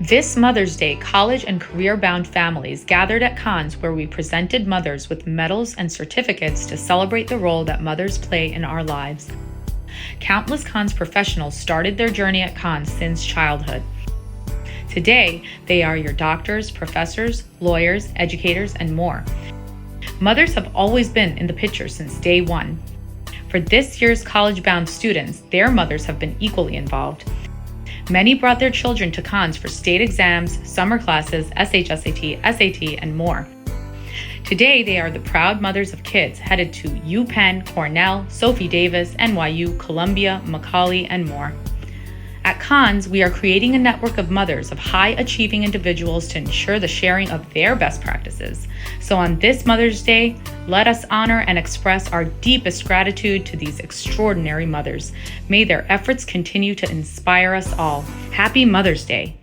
This Mother's Day, college and career-bound families gathered at cons where we presented mothers with medals and certificates to celebrate the role that mothers play in our lives. Countless cons professionals started their journey at cons since childhood. Today, they are your doctors, professors, lawyers, educators, and more. Mothers have always been in the picture since day one. For this year's college-bound students, their mothers have been equally involved. Many brought their children to cons for state exams, summer classes, SHSAT, SAT, and more. Today, they are the proud mothers of kids headed to UPenn, Cornell, Sophie Davis, NYU, Columbia, Macaulay, and more. At cons, we are creating a network of mothers of high-achieving individuals to ensure the sharing of their best practices. So on this Mother's Day, let us honor and express our deepest gratitude to these extraordinary mothers. May their efforts continue to inspire us all. Happy Mother's Day.